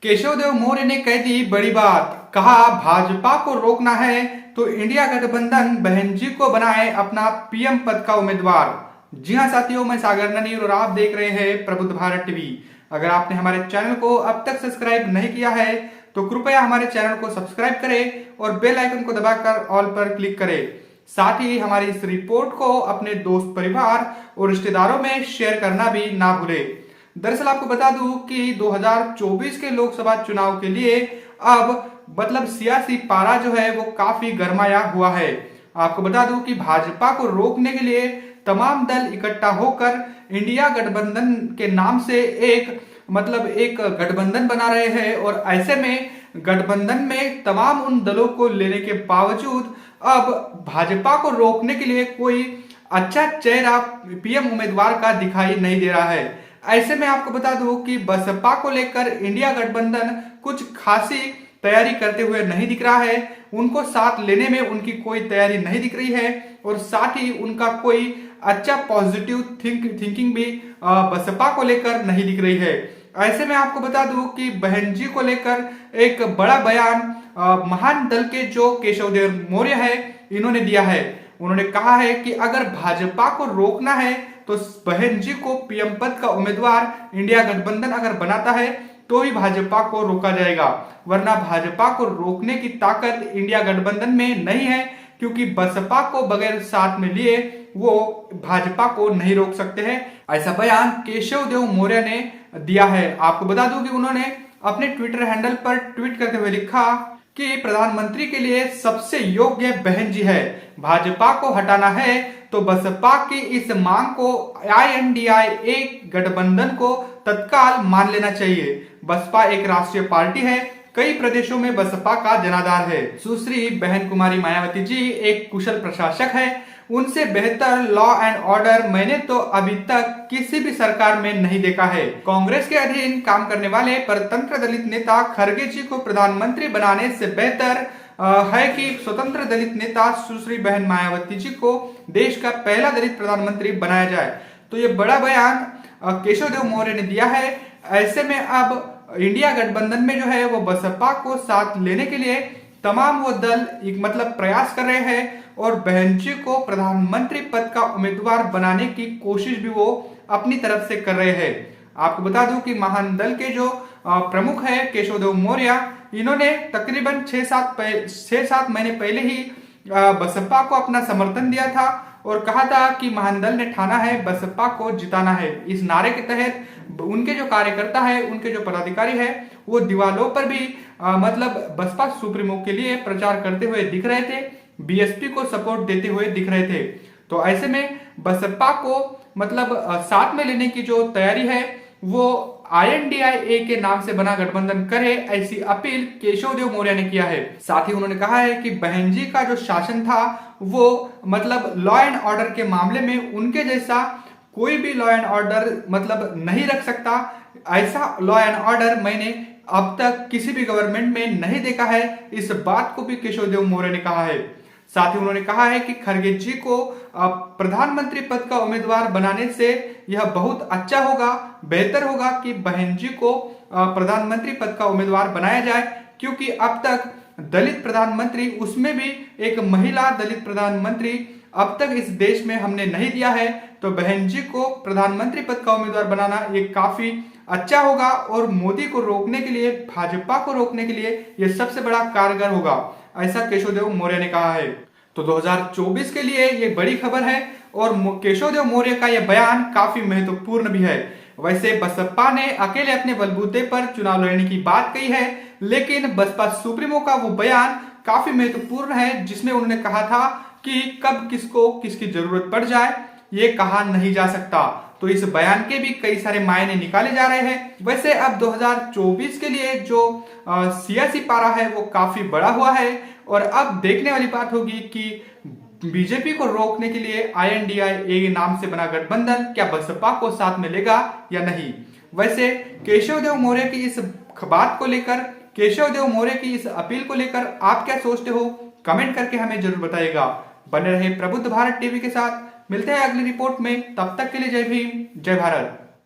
केशव देव मौर्य ने कह दी बड़ी बात, कहा भाजपा को रोकना है तो इंडिया गठबंधन बहन जी को बनाए अपना पीएम पद का उम्मीदवार। जी हां साथियों, मैं सागर ननी और आप देख रहे हैं प्रबुद्ध भारत टीवी। अगर आपने हमारे चैनल को अब तक सब्सक्राइब नहीं किया है तो कृपया हमारे चैनल को सब्सक्राइब करें और बेल आइकन को दबाकर ऑल पर क्लिक करें। साथ ही हमारी इस रिपोर्ट को अपने दोस्त, परिवार और रिश्तेदारों में शेयर करना भी ना भूलें। दरअसल आपको बता दूं कि 2024 के लोकसभा चुनाव के लिए अब सियासी पारा जो है वो काफी गरमाया हुआ है। आपको बता दूं कि भाजपा को रोकने के लिए तमाम दल इकट्ठा होकर इंडिया गठबंधन के नाम से एक गठबंधन बना रहे हैं और ऐसे में गठबंधन में तमाम उन दलों को लेने के बावजूद अब भाजपा को रोकने के लिए कोई अच्छा चेहरा पीएम उम्मीदवार का दिखाई नहीं दे रहा है। ऐसे में आपको बता दूं कि बसपा को लेकर इंडिया गठबंधन कुछ खासी तैयारी करते हुए नहीं दिख रहा है। उनको साथ लेने में उनकी कोई तैयारी नहीं दिख रही है और साथ ही उनका कोई अच्छा पॉजिटिव थिंकिंग भी बसपा को लेकर नहीं दिख रही है। ऐसे में आपको बता दूं कि बहन जी को लेकर एक बड़ा बयान महान दल के जो केशव देव मौर्य है इन्होंने दिया है। उन्होंने कहा है कि अगर भाजपा को रोकना है तो बहन जी को पीएम पद का उम्मीदवार इंडिया गठबंधन अगर बनाता है तो ही भाजपा को रोका जाएगा, वरना भाजपा को रोकने की ताकत इंडिया गठबंधन में नहीं है, क्योंकि बसपा को बगैर साथ में लिए वो भाजपा को नहीं रोक सकते हैं। ऐसा बयान केशव देव मौर्य ने दिया है। आपको बता दूं कि उन्होंने अपने ट्विटर हैंडल पर ट्वीट करते हुए लिखा कि प्रधानमंत्री के लिए सबसे योग्य बहन जी है। भाजपा को हटाना है तो बसपा की इस मांग को INDIA गठबंधन को तत्काल मान लेना चाहिए। बसपा एक राष्ट्रीय पार्टी है, कई प्रदेशों में बसपा का जनाधार है। सुश्री बहन कुमारी मायावती जी एक कुशल प्रशासक है, उनसे बेहतर लॉ एंड ऑर्डर मैंने तो अभी तक किसी भी सरकार में नहीं देखा है। कांग्रेस के अधीन काम करने वाले परतंत्र दलित नेता खड़गे जी को प्रधानमंत्री बनाने से बेहतर है कि स्वतंत्र दलित नेता सुश्री बहन मायावती जी को देश का पहला दलित प्रधानमंत्री बनाया जाए। तो ये बड़ा बयान केशव देव मौर्य ने दिया है। ऐसे में अब इंडिया गठबंधन में जो है वो बसपा को साथ लेने के लिए तमाम वो दल प्रयास कर रहे हैं और बहन जी को प्रधानमंत्री पद का उम्मीदवार बनाने की कोशिश भी वो अपनी तरफ से कर रहे हैं। आपको बता दूं कि महान दल के जो प्रमुख है केशव देव मौर्य, इन्होंने तकरीबन 6-7 महीने पहले ही बसपा को अपना समर्थन दिया था और कहा था कि महान दल ने ठाना है बसपा को जिताना है। इस नारे के तहत उनके जो कार्यकर्ता है, उनके जो पदाधिकारी है, वो दीवारों पर भी बसपा सुप्रीमो के लिए प्रचार करते हुए दिख रहे थे, बीएसपी को सपोर्ट देते हुए दिख रहे थे। तो ऐसे में बसपा को साथ में लेने की जो तैयारी है वो INDIA के नाम से बना गठबंधन करे, ऐसी अपील केशव देव मौर्य ने किया है। साथ ही उन्होंने कहा है कि बहन जी का जो शासन था वो लॉ एंड ऑर्डर के मामले में उनके जैसा कोई भी लॉ एंड ऑर्डर नहीं रख सकता। ऐसा लॉ एंड ऑर्डर मैंने अब तक किसी भी गवर्नमेंट में नहीं देखा है। इस बात को भी केशव देव मौर्य ने कहा है। साथ ही उन्होंने कहा है कि खड़गे जी को प्रधानमंत्री पद का उम्मीदवार बनाने से यह बहुत अच्छा होगा, बेहतर होगा कि बहन जी को प्रधानमंत्री पद का उम्मीदवार बनाया जाए, क्योंकि अब तक दलित प्रधानमंत्री, उसमें भी एक महिला दलित प्रधानमंत्री अब तक इस देश में हमने नहीं दिया है। तो बहन जी को प्रधानमंत्री पद का उम्मीदवार बनाना ये काफी अच्छा होगा और मोदी को रोकने के लिए, भाजपा को रोकने के लिए यह सबसे बड़ा कारगर होगा, ऐसा केशव देव मौर्य ने कहा है। तो 2024 के लिए ये बड़ी खबर है और केशव देव मौर्य का यह बयान काफी महत्वपूर्ण भी है। वैसे बसपा ने अकेले अपने बलबूते पर चुनाव लड़ने की बात कही है, लेकिन बसपा सुप्रीमो का वो बयान काफी महत्वपूर्ण है, जिसमें उन्होंने कहा था कि कब किसको किसकी जरूरत पड़ जाए ये कहा नहीं जा सकता। तो इस बयान के भी कई सारे मायने निकाले जा रहे हैं। वैसे अब 2024 के लिए जो सियासी पारा है वो काफी बड़ा हुआ है और अब देखने वाली बात होगी कि बीजेपी को रोकने के लिए INDIA नाम से बना गठबंधन क्या बसपा को साथ में लेगा या नहीं। वैसे केशव देव मौर्य की इस बात को लेकर, केशव देव मौर्य की इस अपील को लेकर आप क्या सोचते हो, कमेंट करके हमें जरूर बताइएगा। बने रहे प्रबुद्ध भारत टीवी के साथ, मिलते हैं अगली रिपोर्ट में। तब तक के लिए जय भीम, जय भारत।